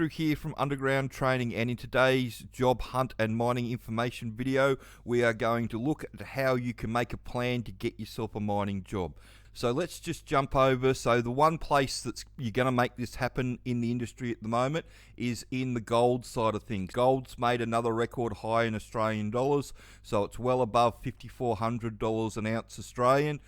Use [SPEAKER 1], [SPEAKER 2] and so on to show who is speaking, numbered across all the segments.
[SPEAKER 1] Andrew here from Underground Training, and in today's job hunt and mining information video, we are going to look at how you can make a plan to get yourself a mining job. So let's just jump over. So the one place that's you're going to make this happen in the industry at the moment is in the gold side of things. Gold's made another record high in Australian dollars, so it's well above $5,400 an ounce Australian.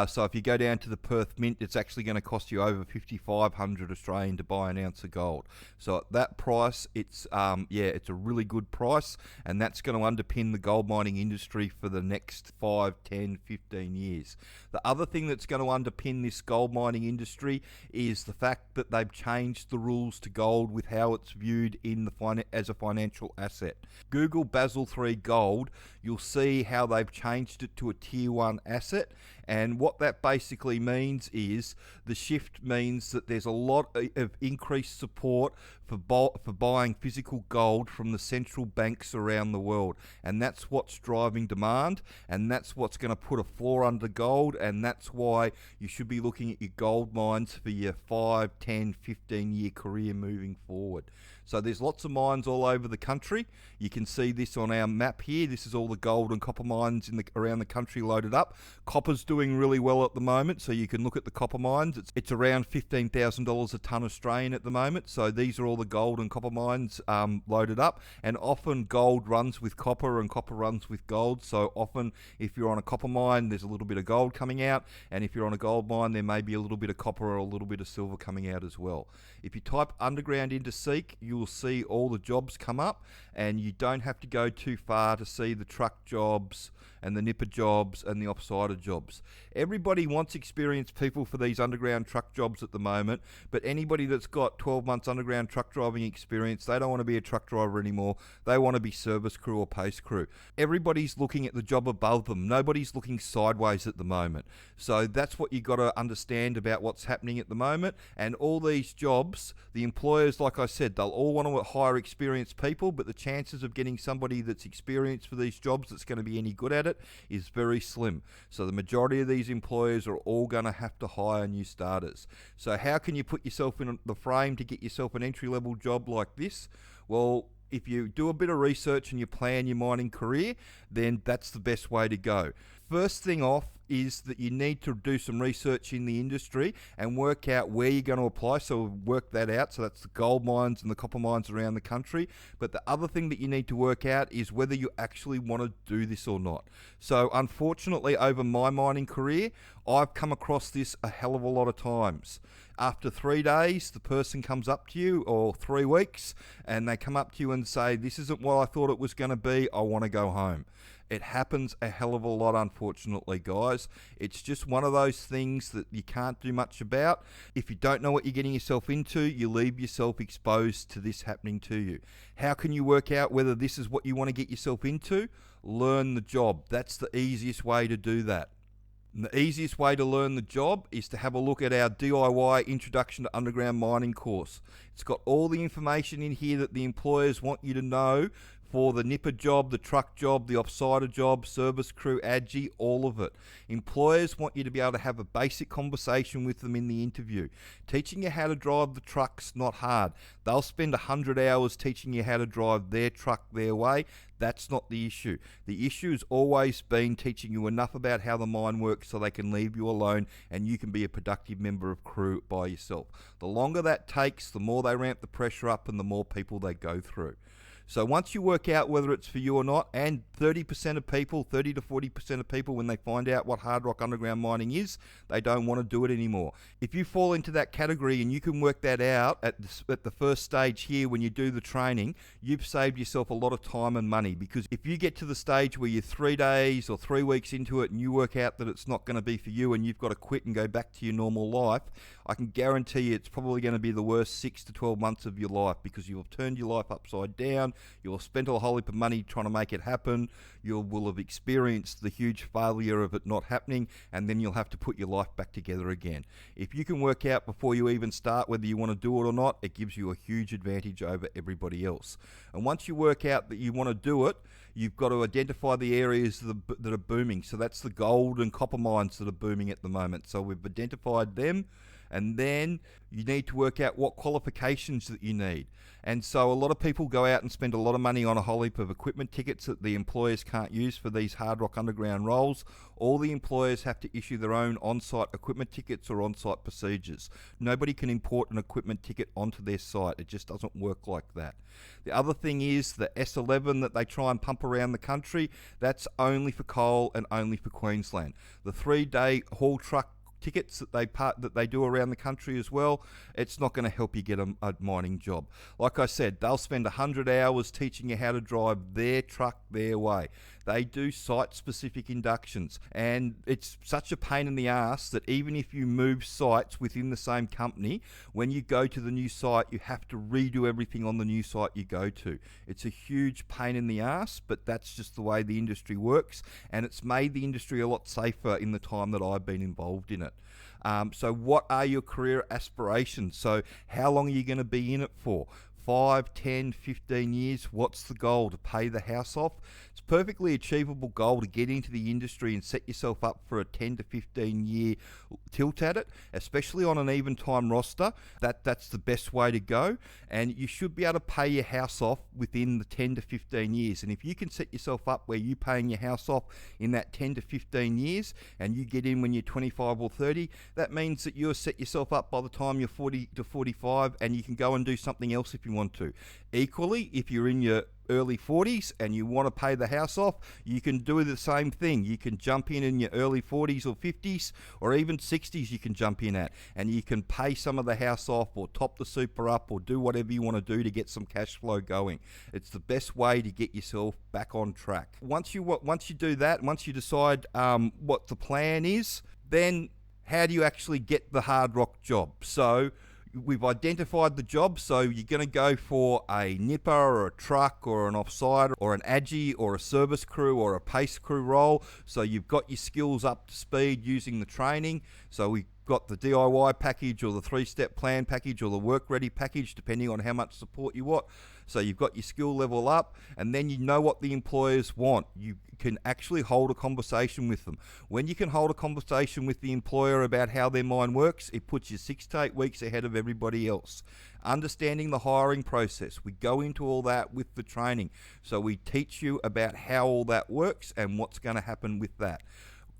[SPEAKER 1] So if you go down to the Perth Mint, it's actually going to cost you over 5,500 Australian to buy an ounce of gold. So at that price, it's it's a really good price, and that's going to underpin the gold mining industry for the next 5, 10, 15 years. The other thing that's going to underpin this gold mining industry is the fact that they've changed the rules to gold with how it's viewed in the as a financial asset. Google Basel III Gold, you'll see how they've changed it to a tier 1 asset, and what that basically means is the shift means that there's a lot of increased support for buying physical gold from the central banks around the world, and that's what's driving demand, and that's what's going to put a floor under gold, and that's why you should be looking at your gold mines for your 5, 10, 15-year career moving forward. So there's lots of mines all over the country. You can see this on our map here. This is all the gold and copper mines around the country loaded up. Copper's doing really well at the moment, so you can look at the copper mines. It's around $15,000 a tonne Australian at the moment. So these are all the gold and copper mines loaded up, and often gold runs with copper and copper runs with gold. So often if you're on a copper mine, there's a little bit of gold coming out, and if you're on a gold mine, there may be a little bit of copper or a little bit of silver coming out as well. If you type underground into Seek, you will see all the jobs come up, and you don't have to go too far to see the truck jobs and the nipper jobs and the offsider jobs. Everybody wants experienced people for these underground truck jobs at the moment, but anybody that's got 12 months underground truck driving experience, they don't want to be a truck driver anymore. They want to be service crew or pace crew. Everybody's looking at the job above them. Nobody's looking sideways at the moment. So that's what you got to understand about what's happening at the moment. And all these jobs, the employers, like I said, they'll all want to hire experienced people, but the chances of getting somebody that's experienced for these jobs that's going to be any good at it is very slim. So the majority of these employers are all going to have to hire new starters. So how can you put yourself in the frame to get yourself an entry-level job like this? Well, if you do a bit of research and you plan your mining career, then that's the best way to go. First thing off is that you need to do some research in the industry and work out where you're going to apply. So work that out. So that's the gold mines and the copper mines around the country. But the other thing that you need to work out is whether you actually want to do this or not. So unfortunately, over my mining career, I've come across this a hell of a lot of times. After 3 days, the person comes up to you, or 3 weeks, and they come up to you and say, this isn't what I thought it was going to be, I want to go home. It happens a hell of a lot, unfortunately, guys. It's just one of those things that you can't do much about. If you don't know what you're getting yourself into, you leave yourself exposed to this happening to you. How can you work out whether this is what you want to get yourself into? Learn the job. That's the easiest way to do that. And the easiest way to learn the job is to have a look at our DIY Introduction to Underground Mining course. It's got all the information in here that the employers want you to know for the nipper job, the truck job, the offsider job, service crew, ADGI, all of it. Employers want you to be able to have a basic conversation with them in the interview. Teaching you how to drive the truck's not hard. They'll spend 100 hours teaching you how to drive their truck their way. That's not the issue. The issue has always been teaching you enough about how the mine works so they can leave you alone and you can be a productive member of crew by yourself. The longer that takes, the more they ramp the pressure up and the more people they go through. So once you work out whether it's for you or not, and 30% of people, 30 to 40% of people, when they find out what hard rock underground mining is, they don't want to do it anymore. If you fall into that category and you can work that out at the first stage here when you do the training, you've saved yourself a lot of time and money, because if you get to the stage where you're 3 days or 3 weeks into it and you work out that it's not going to be for you and you've got to quit and go back to your normal life, I can guarantee you it's probably going to be the worst 6 to 12 months of your life, because you'll have turned your life upside down. You'll have spent a whole heap of money trying to make it happen. You will have experienced the huge failure of it not happening, and then you'll have to put your life back together again. If you can work out before you even start whether you want to do it or not, it gives you a huge advantage over everybody else. And once you work out that you want to do it, you've got to identify the areas that are booming. So that's the gold and copper mines that are booming at the moment. So we've identified them. and then you need to work out what qualifications that you need. And so a lot of people go out and spend a lot of money on a whole heap of equipment tickets that the employers can't use for these hard rock underground roles. All the employers have to issue their own on-site equipment tickets or on-site procedures. Nobody can import an equipment ticket onto their site. It just doesn't work like that. The other thing is the S11 that they try and pump around the country, that's only for coal and only for Queensland. The 3-day haul truck tickets that they do around the country as well, it's not going to help you get a mining job. Like I said, they'll spend 100 hours teaching you how to drive their truck their way. They do site-specific inductions, and it's such a pain in the ass that even if you move sites within the same company, when you go to the new site, you have to redo everything on the new site you go to. It's a huge pain in the ass, but that's just the way the industry works, and it's made the industry a lot safer in the time that I've been involved in it. So what are your career aspirations? So how long are you going to be in it for? 5, 10, 15 years? What's the goal? To pay the house off? It's a perfectly achievable goal to get into the industry and set yourself up for a 10 to 15 year tilt at it, especially on an even time roster. That's the best way to go, and you should be able to pay your house off within the 10 to 15 years. And if you can set yourself up where you're paying your house off in that 10 to 15 years and you get in when you're 25 or 30, that means that you'll set yourself up by the time you're 40 to 45 and you can go and do something else if you want to. Equally, if you're in your early 40s and you want to pay the house off, you can do the same thing. You can jump in your early 40s or 50s or even 60s you can jump in at, and you can pay some of the house off or top the super up or do whatever you want to do to get some cash flow going. It's the best way to get yourself back on track. Once you do that, once you decide what the plan is, then how do you actually get the hard rock job? So we've identified the job, so you're going to go for a nipper or a truck or an offside or an agi or a service crew or a pace crew role. So you've got your skills up to speed using the training. So we've got the DIY package or the 3-step plan package or the Workready package, depending on how much support you want. So you've got your skill level up, and then you know what the employers want. You can actually hold a conversation with them. When you can hold a conversation with the employer about how their mine works, it puts you 6 to 8 weeks ahead of everybody else. Understanding the hiring process, we go into all that with the training. So we teach you about how all that works and what's going to happen with that.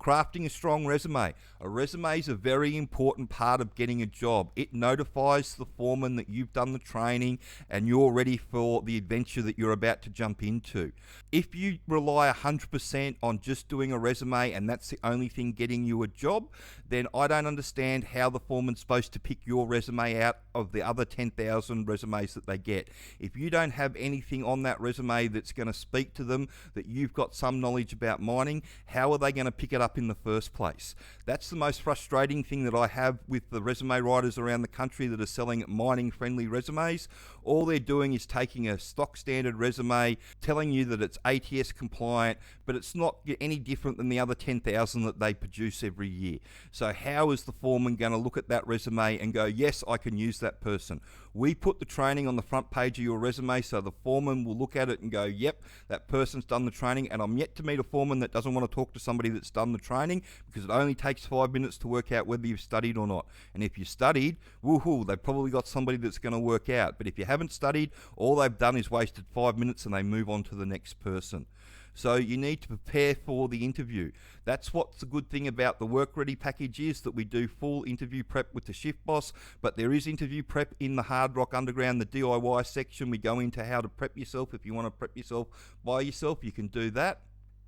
[SPEAKER 1] Crafting a strong resume. A resume is a very important part of getting a job. It notifies the foreman that you've done the training and you're ready for the adventure that you're about to jump into. If you rely 100% on just doing a resume and that's the only thing getting you a job, then I don't understand how the foreman's supposed to pick your resume out of the other 10,000 resumes that they get. If you don't have anything on that resume that's going to speak to them that you've got some knowledge about mining, how are they going to pick it up in the first place? That's the most frustrating thing that I have with the resume writers around the country that are selling mining friendly resumes. All they're doing is taking a stock standard resume, telling you that it's ATS compliant, but it's not any different than the other 10,000 that they produce every year. So how is the foreman going to look at that resume and go, yes, I can use that person? We put the training on the front page of your resume so the foreman will look at it and go, yep, that person's done the training. And I'm yet to meet a foreman that doesn't want to talk to somebody that's done the training, because it only takes 5 minutes to work out whether you've studied or not. And if you studied, woohoo, they've probably got somebody that's going to work out. But if you haven't studied, all they've done is wasted 5 minutes and they move on to the next person. So you need to prepare for the interview. That's what's the good thing about the Workready package is that we do full interview prep with the shift boss, but there is interview prep in the Hard Rock Underground, the DIY section. We go into how to prep yourself. If you want to prep yourself by yourself, you can do that.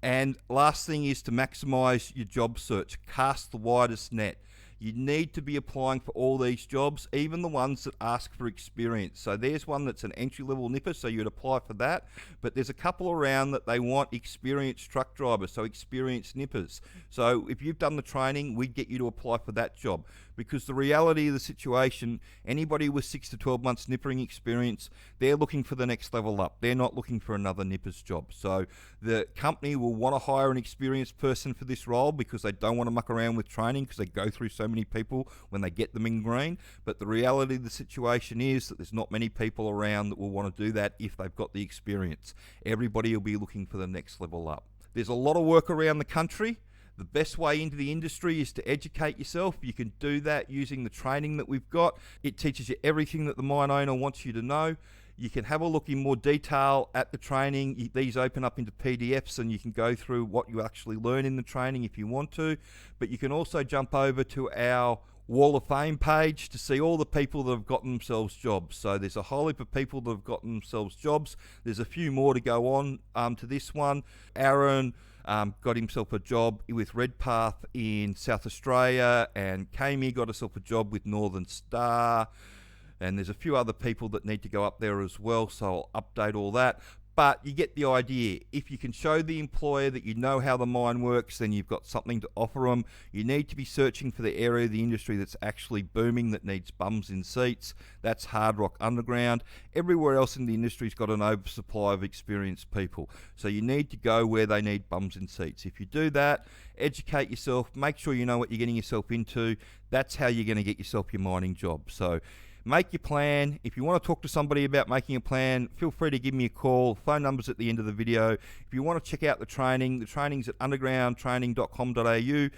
[SPEAKER 1] And last thing is to maximize your job search. Cast the widest net. You need to be applying for all these jobs, even the ones that ask for experience. So there's one that's an entry-level nipper, so you'd apply for that. But there's a couple around that they want experienced truck drivers, so experienced nippers. So if you've done the training, we'd get you to apply for that job. Because the reality of the situation, anybody with 6 to 12 months nippering experience, they're looking for the next level up. They're not looking for another nipper's job. So the company will want to hire an experienced person for this role because they don't want to muck around with training because they go through so many people when they get them in green. But the reality of the situation is that there's not many people around that will want to do that if they've got the experience. Everybody will be looking for the next level up. There's a lot of work around the country. The best way into the industry is to educate yourself. You can do that using the training that we've got. It teaches you everything that the mine owner wants you to know. You can have a look in more detail at the training. These open up into PDFs and you can go through what you actually learn in the training if you want to. But you can also jump over to our Wall of Fame page to see all the people that have gotten themselves jobs. So there's a whole heap of people that have gotten themselves jobs. There's a few more to go on to this one. Aaron got himself a job with Redpath in South Australia, and Kami got herself a job with Northern Star, and there's a few other people that need to go up there as well, so I'll update all that. But you get the idea. If you can show the employer that you know how the mine works, then you've got something to offer them. You need to be searching for the area of the industry that's actually booming, that needs bums in seats. That's hard rock underground. Everywhere else in the industry's got an oversupply of experienced people. So you need to go where they need bums in seats. If you do that, educate yourself, make sure you know what you're getting yourself into. That's how you're going to get yourself your mining job. So make your plan. If you want to talk to somebody about making a plan, feel free to give me a call. Phone number's at the end of the video. If you want to check out the training's at undergroundtraining.com.au.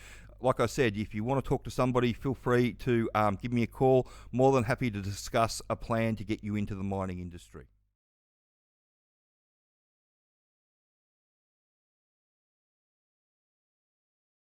[SPEAKER 1] Like I said, if you want to talk to somebody, feel free to give me a call. More than happy to discuss a plan to get you into the mining industry.